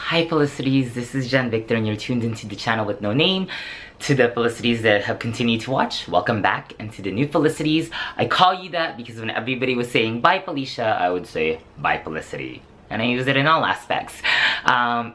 Hi Felicities, this is Jen Victor and you're tuned into the channel with no name. To the Felicities that have continued to watch, welcome back. And to the new Felicities, I call you that because when everybody was saying bye Felicia, I would say bye Felicity. And I use it in all aspects.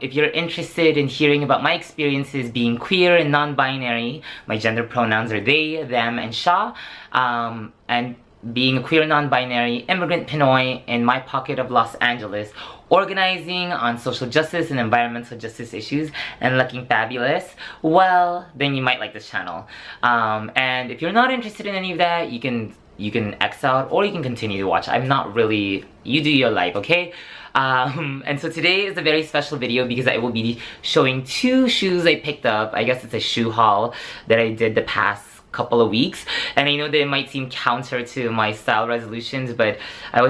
If you're interested in hearing about my experiences being queer and non-binary, my gender pronouns are they, them, and sha, and being a queer non-binary immigrant Pinoy in my pocket of Los Angeles, organizing on social justice and environmental justice issues, and looking fabulous, well, then you might like this channel. And if you're not interested in any of that, you can X out or you can continue to watch. I'm not really, you do your life, okay? And so today is a very special video because I will be showing two shoes I picked up. I guess it's a shoe haul that I did the past couple of weeks, and I know that it might seem counter to my style resolutions, but I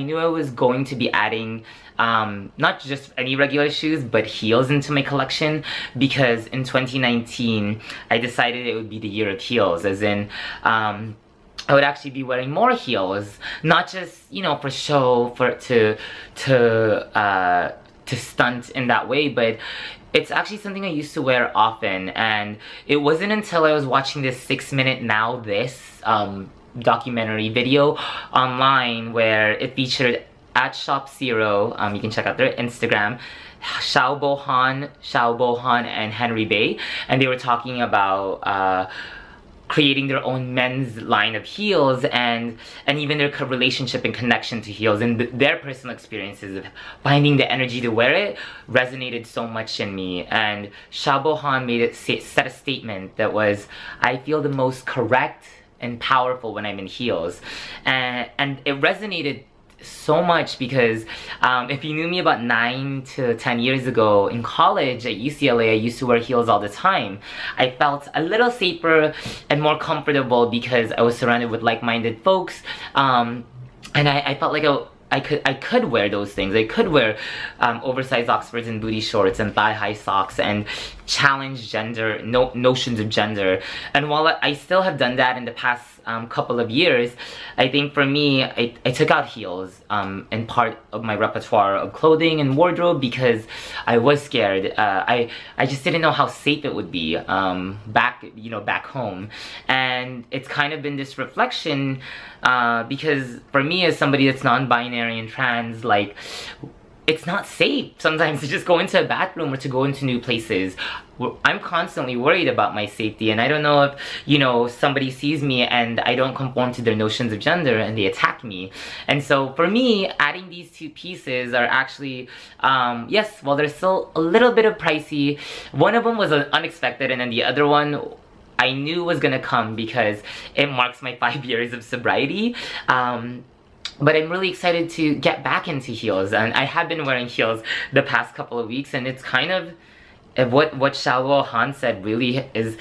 knew I was going to be adding not just any regular shoes but heels into my collection, because in 2019 I decided it would be the year of heels, as in I would actually be wearing more heels, not just, you know, for show, to stunt in that way, but it's actually something I used to wear often. And it wasn't until I was watching this 6 Minute Now This documentary video online where it featured at Shop Zero, you can check out their Instagram, Xiao Bohan and Henry Bay, and they were talking about creating their own men's line of heels and even their relationship and connection to heels, and their personal experiences of finding the energy to wear it resonated so much in me. And Xiao Bohan made it set a statement that was, I feel the most correct and powerful when I'm in heels, and it resonated so much because if you knew me about 9 to 10 years ago in college at UCLA, I used to wear heels all the time. I felt a little safer and more comfortable because I was surrounded with like-minded folks, and I felt like I could wear those things. I could wear oversized Oxfords and booty shorts and thigh-high socks and challenge notions of gender. And while I still have done that in the past couple of years, I think for me, I took out heels in part of my repertoire of clothing and wardrobe because I was scared. I just didn't know how safe it would be back home. And it's kind of been this reflection because for me, as somebody that's non-binary and trans, like, it's not safe sometimes to just go into a bathroom or to go into new places. I'm constantly worried about my safety, and I don't know if, you know, somebody sees me and I don't conform to their notions of gender and they attack me. And so for me, adding these two pieces are actually, yes, well, they're still a little bit of pricey. One of them was unexpected, and then the other one I knew was gonna come because it marks my 5 years of sobriety. But I'm really excited to get back into heels, and I have been wearing heels the past couple of weeks, and it's kind of what Xiao Han said really is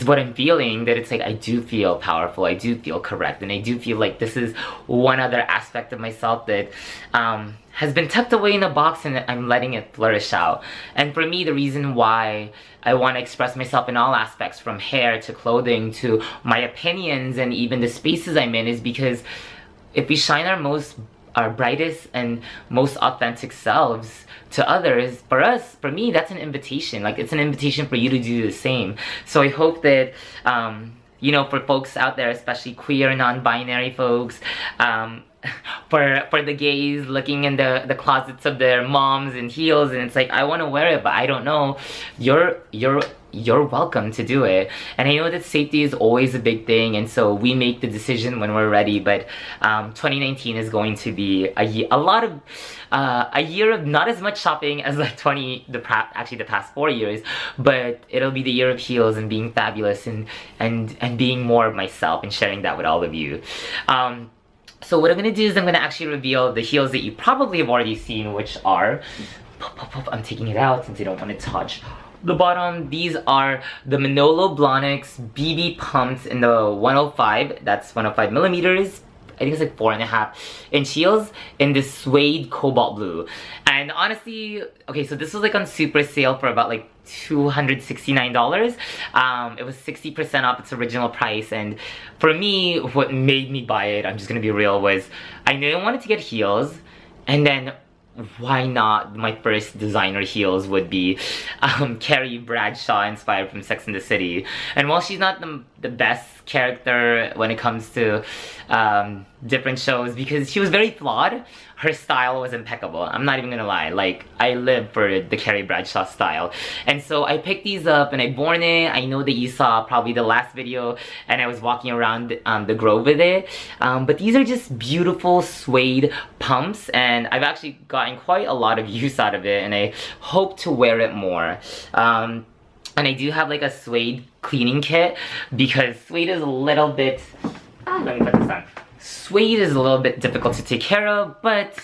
what I'm feeling, that it's like I do feel powerful, I do feel correct, and I do feel like this is one other aspect of myself that has been tucked away in a box and I'm letting it flourish out. And for me, the reason why I want to express myself in all aspects, from hair to clothing to my opinions and even the spaces I'm in, is because if we shine our brightest and most authentic selves to others, for me, that's an invitation. Like, it's an invitation for you to do the same. So I hope that, you know, for folks out there, especially queer, non-binary folks, for the gays looking in the closets of their moms in heels, and it's like, I want to wear it, but I don't know, you're welcome to do it. And I know that safety is always a big thing, and so we make the decision when we're ready. But 2019 is going to be a year of not as much shopping as like actually the past 4 years, but it'll be the year of heels and being fabulous and being more of myself and sharing that with all of you. So what I'm gonna do is I'm gonna actually reveal the heels that you probably have already seen, which are, I'm taking it out since you don't want to touch the bottom. These are the Manolos Louboutin BB pumps in the 105, that's 105 millimeters. I think it's like 4.5 inch heels in this suede cobalt blue. And honestly, okay, so this was like on super sale for about like $269. It was 60% off its original price, and for me, what made me buy it, I'm just gonna be real, was I knew I wanted to get heels, and then why not my first designer heels would be Carrie Bradshaw, inspired from Sex and the City. And while she's not the best character when it comes to different shows, because she was very flawed, her style was impeccable. I'm not even gonna lie, like, I live for the Carrie Bradshaw style. And so I picked these up and I worn it. I know that you saw probably the last video and I was walking around the Grove with it. But these are just beautiful suede pumps, and I've actually gotten quite a lot of use out of it, and I hope to wear it more. And I do have like a suede cleaning kit, because suede is a little bit... let me put this on. Suede is a little bit difficult to take care of, but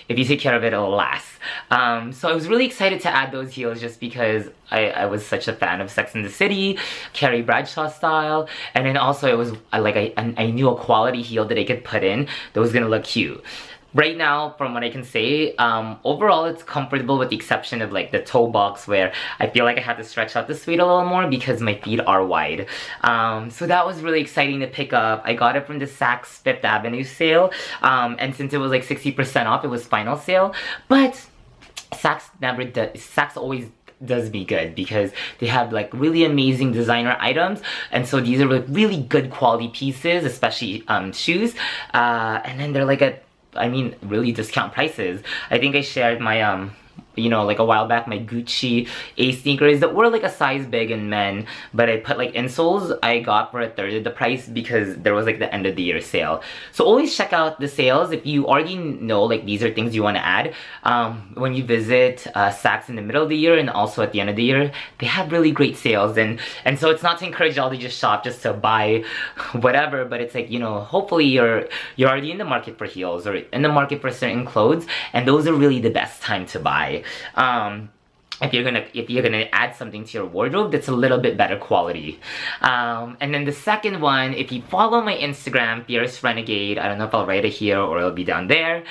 if you take care of it, it'll last. So I was really excited to add those heels just because I was such a fan of Sex and the City, Carrie Bradshaw style, and then also it was like I knew a quality heel that I could put in that was gonna look cute. Right now, from what I can say, overall it's comfortable with the exception of like the toe box, where I feel like I had to stretch out the suede a little more because my feet are wide. So that was really exciting to pick up. I got it from the Saks Fifth Avenue sale, and since it was like 60% off, it was final sale. But Saks always does me good because they have like really amazing designer items, and so these are like really good quality pieces, especially shoes, and then they're like really discount prices. I think I shared my you know, like a while back, my Gucci A sneakers that were like a size big in men, but I put like insoles I got for a third of the price because there was like the end of the year sale. So always check out the sales if you already know like these are things you want to add. When you visit Saks in the middle of the year and also at the end of the year, they have really great sales, and so it's not to encourage y'all to just shop just to buy whatever, but it's like, you know, hopefully you're already in the market for heels or in the market for certain clothes, and those are really the best time to buy. If you're gonna add something to your wardrobe that's a little bit better quality. And then the second one, if you follow my Instagram, Fierce Renegade, I don't know if I'll write it here or it'll be down there.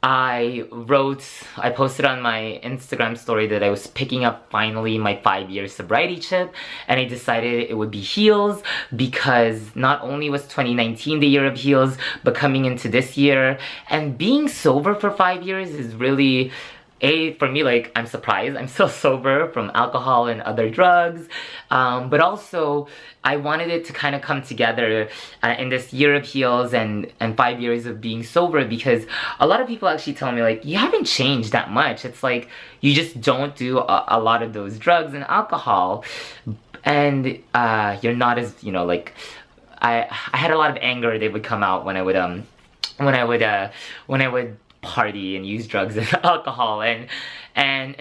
I posted on my Instagram story that I was picking up finally my 5-year sobriety chip, and I decided it would be heels because not only was 2019 the year of heels, but coming into this year and being sober for 5 years is really... for me, like, I'm surprised. I'm still sober from alcohol and other drugs. But also, I wanted it to kind of come together in this year of heels and 5 years of being sober, because a lot of people actually tell me, like, you haven't changed that much. It's like, you just don't do a lot of those drugs and alcohol. And you're not as, you know, like, I had a lot of anger that would come out when I would party and use drugs and alcohol, and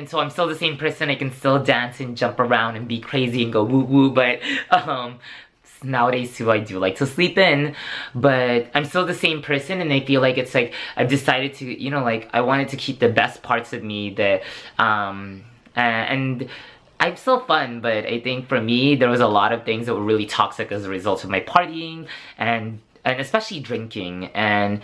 so I'm still the same person. I can still dance and jump around and be crazy and go woo woo, but nowadays too I do like to sleep in, but I'm still the same person, and I feel like it's like I've decided to, you know, like I wanted to keep the best parts of me that and I'm still fun, but I think for me there was a lot of things that were really toxic as a result of my partying and especially drinking, and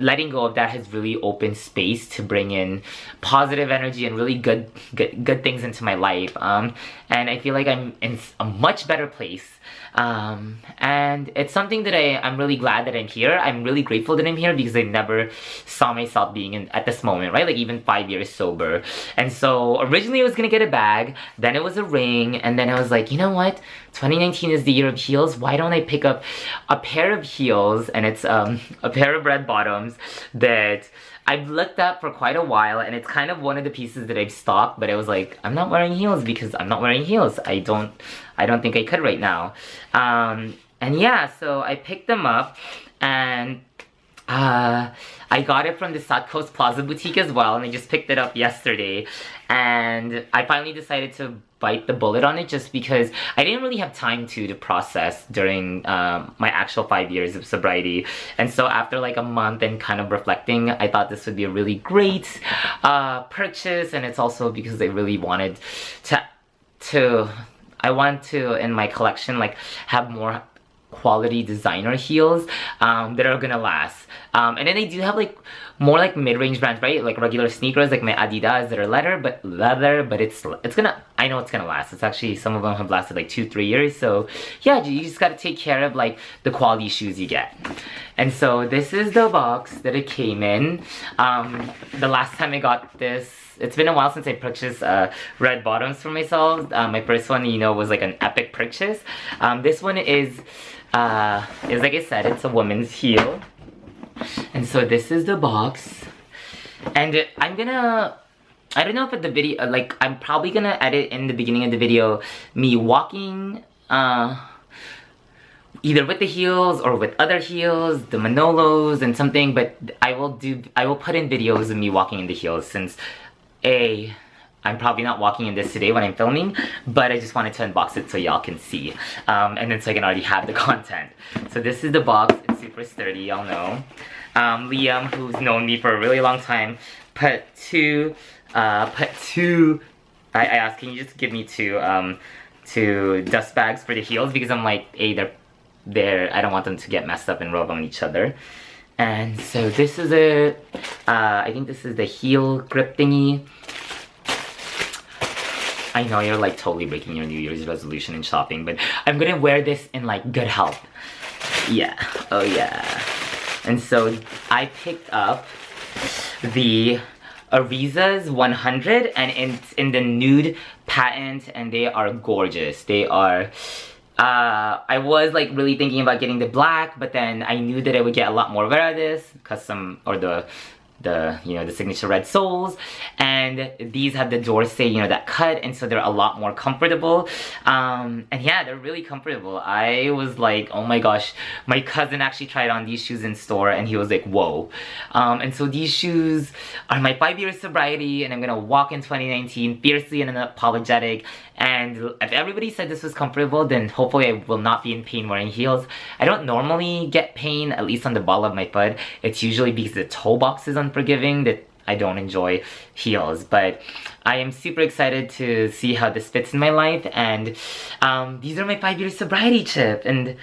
letting go of that has really opened space to bring in positive energy and really good things into my life. And I feel like I'm in a much better place. And it's something that I'm really glad that I'm here. I'm really grateful that I'm here because I never saw myself being at this moment, right? Like even 5 years sober. And so originally I was gonna get a bag, then it was a ring, and then I was like, you know what? 2019 is the year of heels. Why don't I pick up a pair of heels? And it's a pair of red bottoms that I've looked at for quite a while, and it's kind of one of the pieces that I've stocked, but I was like, I'm not wearing heels because I'm not wearing heels. I don't think I could right now. And yeah, so I picked them up, and I got it from the South Coast Plaza boutique as well, and I just picked it up yesterday, and I finally decided to bite the bullet on it just because I didn't really have time to process during my actual 5 years of sobriety. And so after like a month and kind of reflecting, I thought this would be a really great purchase, and it's also because I really wanted I want to in my collection like have more quality designer heels that are gonna last. And then they do have like more like mid-range brands, right? Like regular sneakers like my Adidas that are leather, but it's gonna, I I know it's gonna last. It's actually, some of them have lasted like 2-3 years. So yeah, you just gotta take care of like the quality shoes you get. And so this is the box that it came in. The last time I got this, it's been a while since I purchased red bottoms for myself. My first one, you know, was like an epic purchase. This one is like I said, it's a woman's heel. And so this is the box. And I don't know if the video, like, I'm probably gonna edit in the beginning of the video me walking, either with the heels or with other heels, the Manolos and something, but I will put in videos of me walking in the heels, since I'm probably not walking in this today when I'm filming, but I just wanted to unbox it so y'all can see, and then so I can already have the content. So this is the box. It's super sturdy, y'all know. Liam, who's known me for a really long time, put two, I asked, can you just give me two dust bags for the heels, because I'm like, they're I don't want them to get messed up and rub on each other. And so this is I think this is the heel grip thingy. I know you're like totally breaking your New Year's resolution in shopping, but I'm gonna wear this in like good health. Yeah, oh yeah. And so I picked up the Ariza's 100, and it's in the nude patent, and they are gorgeous. They are, I was like really thinking about getting the black, but then I knew that I would get a lot more wear of this, custom, or the you know, the signature red soles, and these have the Dorsey, you know, that cut, and so they're a lot more comfortable, and yeah, they're really comfortable. I was like, oh my gosh, my cousin actually tried on these shoes in store, and he was like, whoa. And so these shoes are my 5-year sobriety, and I'm gonna walk in 2019 fiercely and unapologetic. And if everybody said this was comfortable, then hopefully I will not be in pain wearing heels. I don't normally get pain, at least on the ball of my foot. It's usually because the toe box is unforgiving that I don't enjoy heels. But I am super excited to see how this fits in my life. And these are my 5-year sobriety chip. And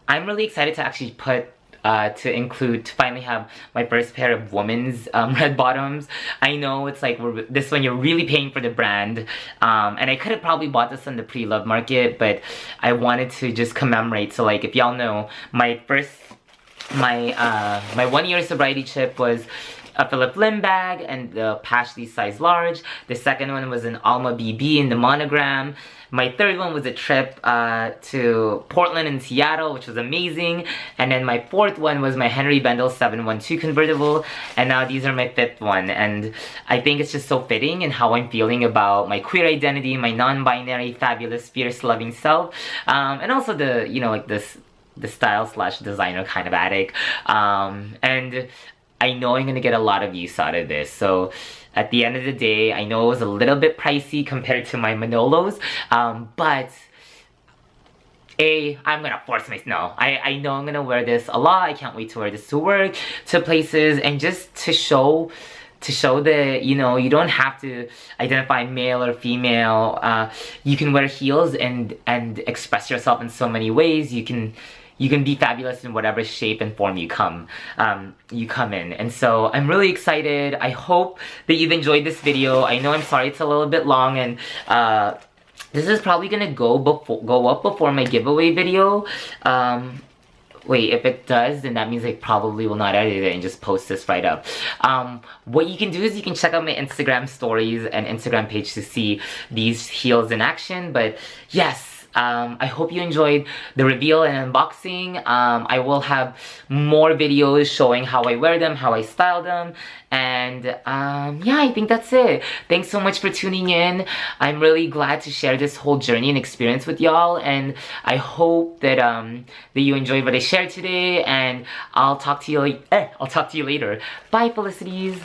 I'm really excited to actually put to finally have my first pair of women's red bottoms. I know it's like, this one you're really paying for the brand, and I could have probably bought this on the pre-loved market, but I wanted to just commemorate. So like, if y'all know, my 1-year sobriety chip was a Philip Lim bag and the Pashley size large. The second one was an Alma BB in the monogram. My third one was a trip to Portland and Seattle, which was amazing. And then my fourth one was my Henry Bendel 712 convertible. And now these are my fifth one. And I think it's just so fitting in how I'm feeling about my queer identity, my non-binary, fabulous, fierce, loving self. And also the, you know, like the style / designer kind of addict. And I know I'm gonna get a lot of use out of this. So at the end of the day, I know it was a little bit pricey compared to my Manolos, but I'm gonna force myself. No, I know I'm gonna wear this a lot. I can't wait to wear this to work, to places, and just to show that, you know, you don't have to identify male or female. You can wear heels and express yourself in so many ways. You can be fabulous in whatever shape and form you come in. And so I'm really excited. I hope that you've enjoyed this video. I know, I'm sorry it's a little bit long, and this is probably gonna go up before my giveaway video. Wait, if it does, then that means I probably will not edit it and just post this right up. What you can do is you can check out my Instagram stories and Instagram page to see these heels in action. But yes, I hope you enjoyed the reveal and unboxing. I will have more videos showing how I wear them, how I style them, and yeah, I think that's it. Thanks so much for tuning in. I'm really glad to share this whole journey and experience with y'all, and I hope that that you enjoyed what I shared today, and I'll talk to you later. Bye, felicities.